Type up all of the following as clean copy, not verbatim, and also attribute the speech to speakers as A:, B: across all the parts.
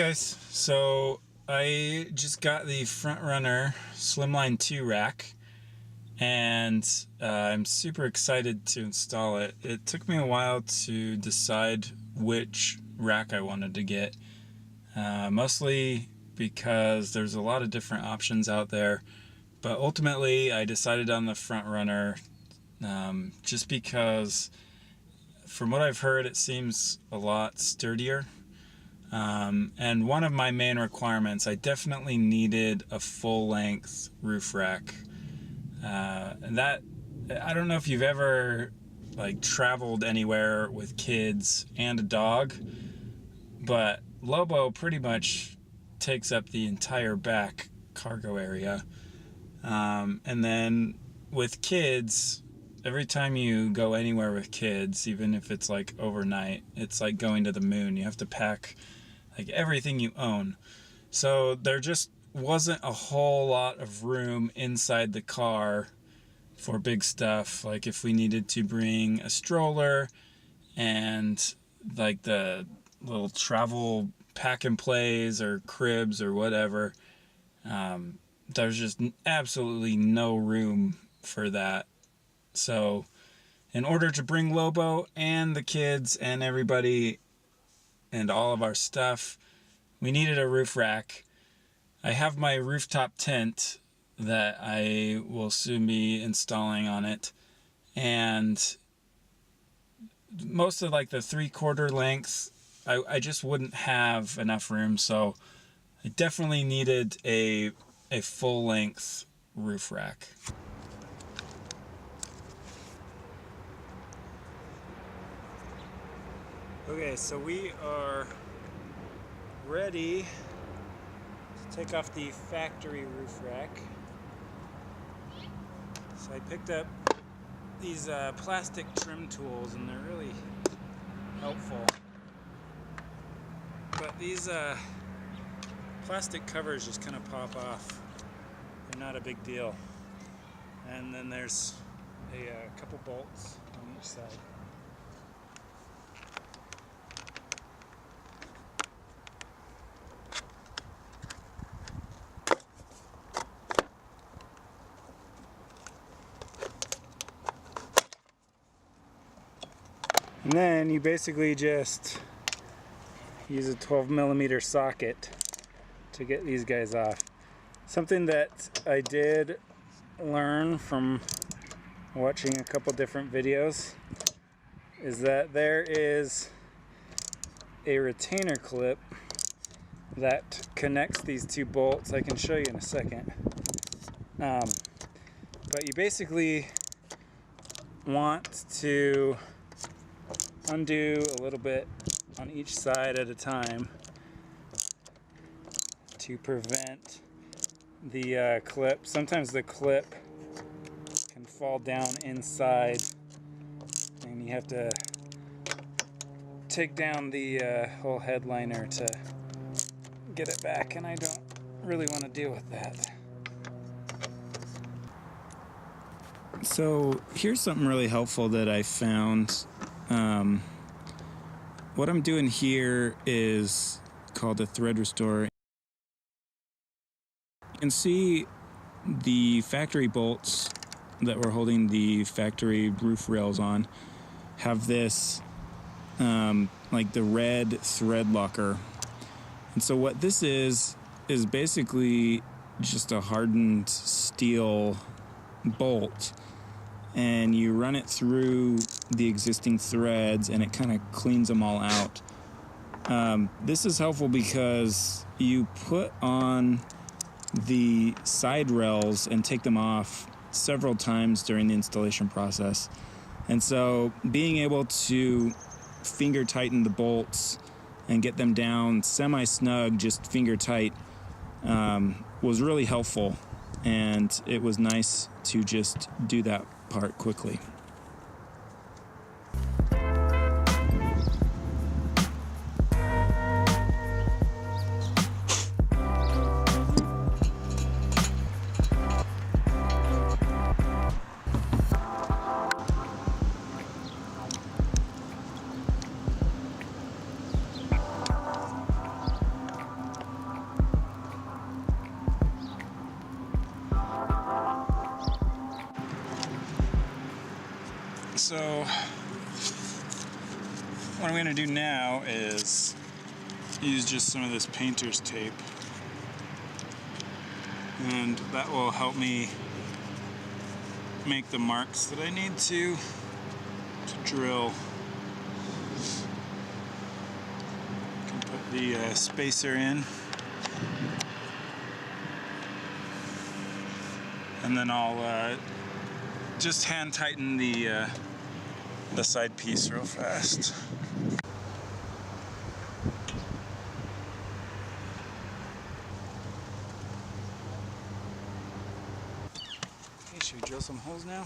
A: guys, so I just got the FrontRunner Slimline II rack, and I'm super excited to install it. It took me a while to decide which rack I wanted to get, mostly because there's a lot of different options out there, but ultimately I decided on the FrontRunner just because from what I've heard it seems a lot sturdier. And one of my main requirements, I definitely needed a full-length roof rack. And that, I don't know if you've ever traveled anywhere with kids and a dog, but Lobo pretty much takes up the entire back cargo area. And then with kids, every time you go anywhere with kids, even if it's overnight, it's like going to the moon. You have to pack everything you own. So there just wasn't a whole lot of room inside the car for big stuff. Like if we needed to bring a stroller and the little travel pack and plays or cribs or whatever, there's just absolutely no room for that. So in order to bring Lobo and the kids and everybody and all of our stuff, we needed a roof rack. I have my rooftop tent that I will soon be installing on it, and most of the 3/4 length, I just wouldn't have enough room, so I definitely needed a full length roof rack. Okay, so we are ready to take off the factory roof rack. So I picked up these plastic trim tools, and they're really helpful. But these plastic covers just kind of pop off. They're not a big deal. And then there's a couple bolts on each side. And then you basically just use a 12mm socket to get these guys off. Something that I did learn from watching a couple different videos is that there is a retainer clip that connects these two bolts. I can show you in a second. But you basically want to undo a little bit on each side at a time to prevent the clip. Sometimes the clip can fall down inside and you have to take down the whole headliner to get it back, and I don't really want to deal with that. So here's something really helpful that I found. What I'm doing here is called a thread restore. You can see the factory bolts that we're holding the factory roof rails on have this the red thread locker. And so what this is basically just a hardened steel bolt, and you run it through the existing threads and it kind of cleans them all out. This is helpful because you put on the side rails and take them off several times during the installation process. And so being able to finger tighten the bolts and get them down semi-snug, just finger tight, was really helpful. And it was nice to just do that part quickly. So what I'm going to do now is use just some of this painter's tape, and that will help me make the marks that I need to drill. I can put the spacer in, and then I'll just hand tighten the side piece real fast. Okay, should we drill some holes now?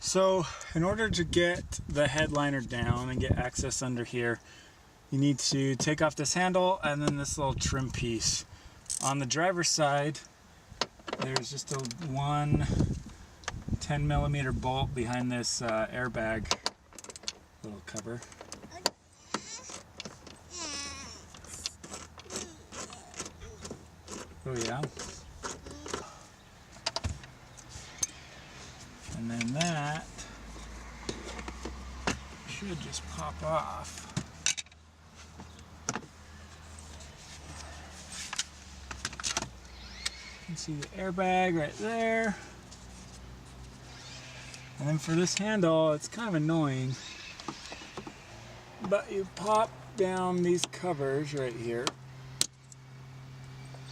A: So in order to get the headliner down and get access under here, you need to take off this handle and then this little trim piece. On the driver's side, there's just a 10mm bolt behind this airbag little cover. Oh yeah. And then that should just pop off. You can see the airbag right there. And then for this handle, it's kind of annoying, but you pop down these covers right here,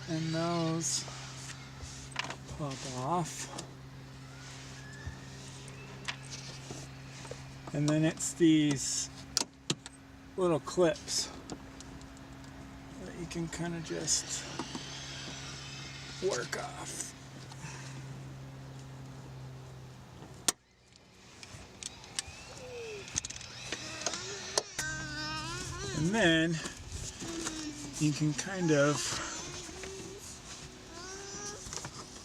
A: and those pop off. And then it's these little clips that you can kind of just work off. And then you can kind of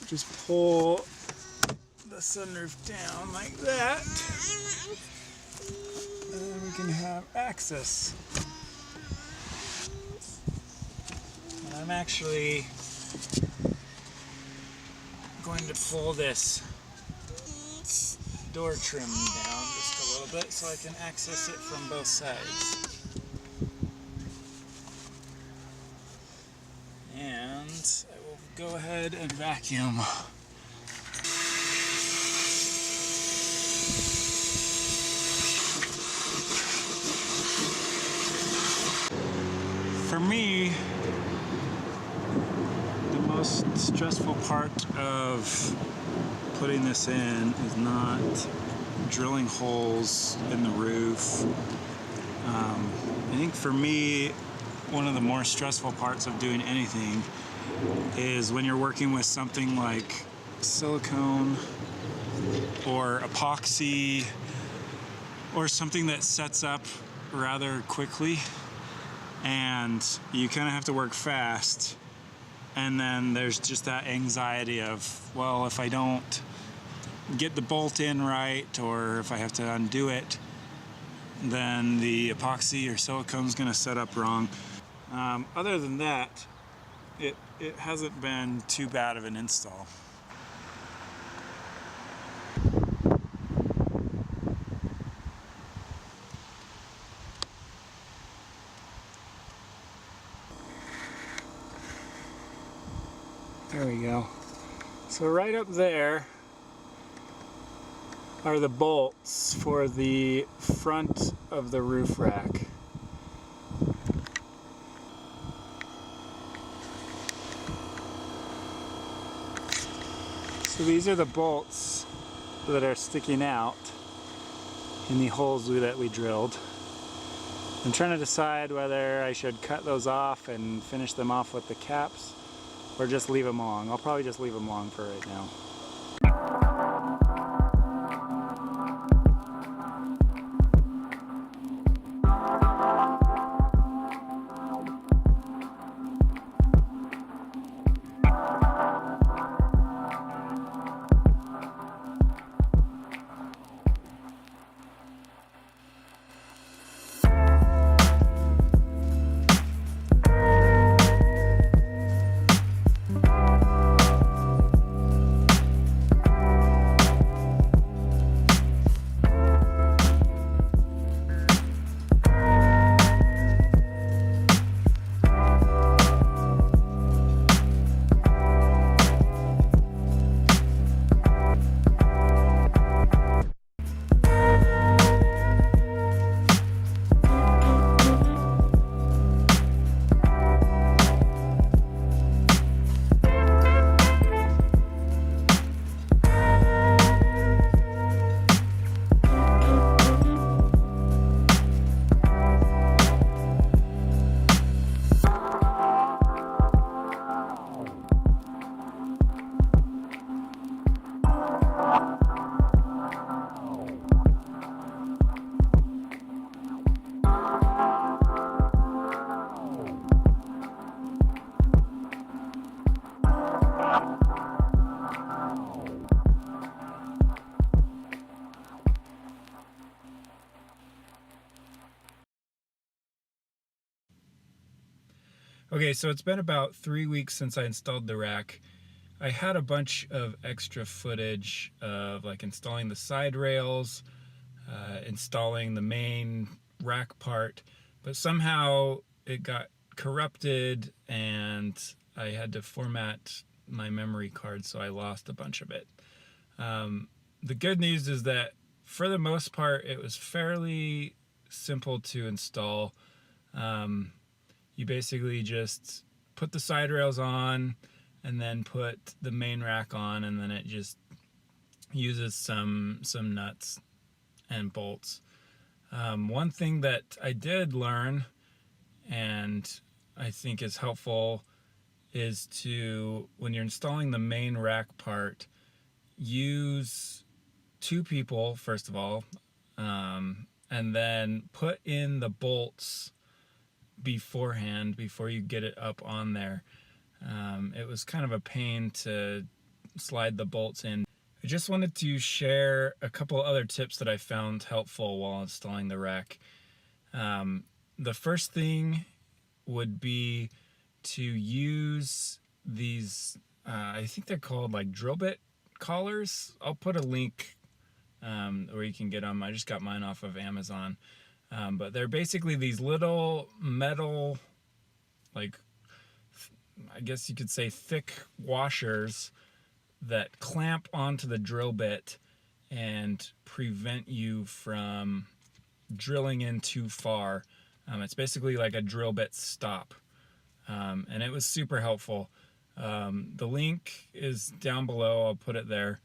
A: just pull the sunroof down like that. And then we can have access. And I'm actually going to pull this door trim down just a little bit so I can access it from both sides. And I will go ahead and vacuum. For me, the most stressful part of putting this in is not drilling holes in the roof. I think for me, one of the more stressful parts of doing anything is when you're working with something like silicone or epoxy or something that sets up rather quickly, and you kind of have to work fast, and then there's just that anxiety of, well, if I don't get the bolt in right, or if I have to undo it, then the epoxy or silicone is going to set up wrong. Other than that, it hasn't been too bad of an install. So right up there are the bolts for the front of the roof rack. So these are the bolts that are sticking out in the holes that we drilled. I'm trying to decide whether I should cut those off and finish them off with the caps or just leave them long. I'll probably just leave them long for right now. Okay, so it's been about 3 weeks since I installed the rack. I had a bunch of extra footage of like installing the side rails, installing the main rack part, but somehow it got corrupted and I had to format my memory card, so I lost a bunch of it. The good news is that for the most part it was fairly simple to install. You basically just put the side rails on and then put the main rack on, and then it just uses some nuts and bolts. One thing that I did learn and I think is helpful is to, when you're installing the main rack part, use 2 people first of all, and then put in the bolts beforehand before you get it up on there. It was kind of a pain to slide the bolts in. I just wanted to share a couple other tips that I found helpful while installing the rack. The first thing would be to use these, I think they're called like drill bit collars. I'll put a link where you can get them. I just got mine off of Amazon. But they're basically these little metal, like, I guess you could say thick washers that clamp onto the drill bit and prevent you from drilling in too far. It's basically like a drill bit stop. And it was super helpful. The link is down below. I'll put it there.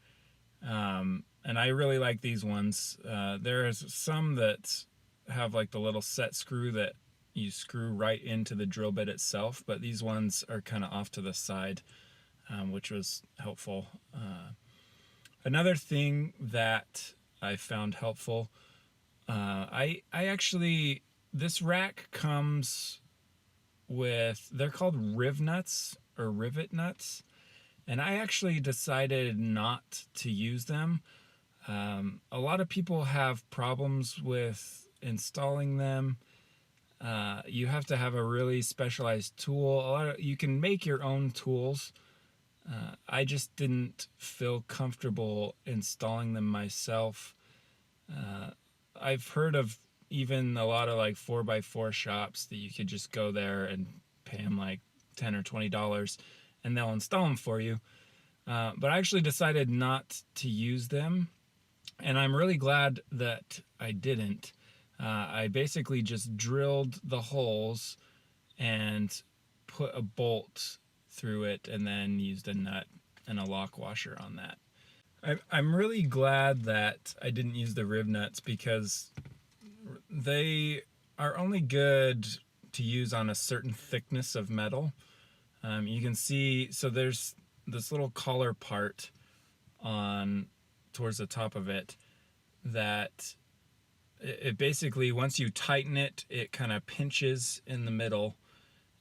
A: And I really like these ones. There's some that have like the little set screw that you screw right into the drill bit itself, but these ones are kind of off to the side, which was helpful. Another thing that I found helpful, I actually, this rack comes with, they're called rivnuts or rivet nuts, and I actually decided not to use them. A lot of people have problems with installing them. You have to have a really specialized tool. You can make your own tools. I just didn't feel comfortable installing them myself. I've heard of even a lot of like 4x4 shops that you could just go there and pay them like $10 or $20 and they'll install them for you. But I actually decided not to use them, and I'm really glad that I didn't. I basically just drilled the holes and put a bolt through it and then used a nut and a lock washer on that. I'm really glad that I didn't use the rivnuts because they are only good to use on a certain thickness of metal. You can see, so there's this little collar part on towards the top of it that it basically, once you tighten it, it kind of pinches in the middle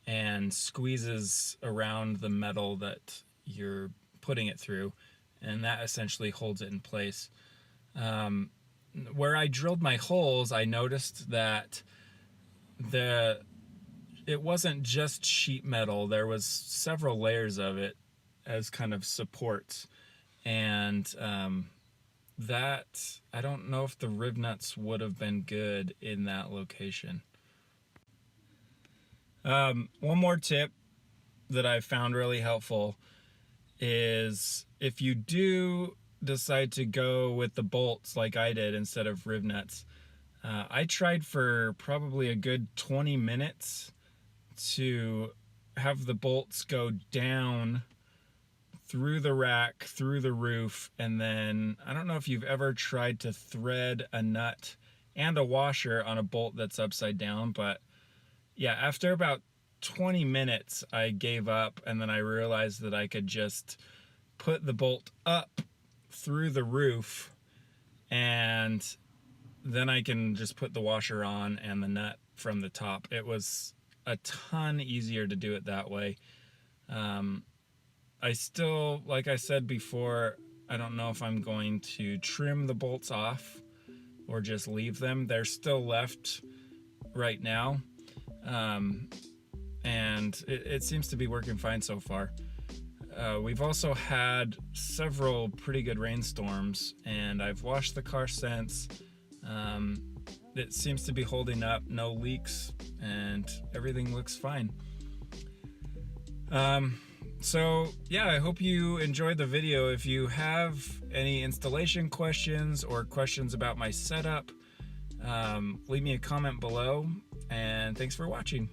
A: and squeezes around the metal that you're putting it through, and that essentially holds it in place. Where I drilled my holes, I noticed that it wasn't just sheet metal. There was several layers of it as kind of supports, and that, I don't know if the rivnuts would have been good in that location. One more tip that I found really helpful is if you do decide to go with the bolts like I did instead of rivnuts, I tried for probably a good 20 minutes to have the bolts go down through the rack, through the roof, and then I don't know if you've ever tried to thread a nut and a washer on a bolt that's upside down, but yeah, after about 20 minutes I gave up, and then I realized that I could just put the bolt up through the roof, and then I can just put the washer on and the nut from the top. It was a ton easier to do it that way. I still, like I said before, I don't know if I'm going to trim the bolts off or just leave them. They're still left right now, and it seems to be working fine so far. We've also had several pretty good rainstorms, and I've washed the car since. It seems to be holding up, no leaks, and everything looks fine. So yeah, I hope you enjoyed the video. If you have any installation questions or questions about my setup, leave me a comment below, and thanks for watching.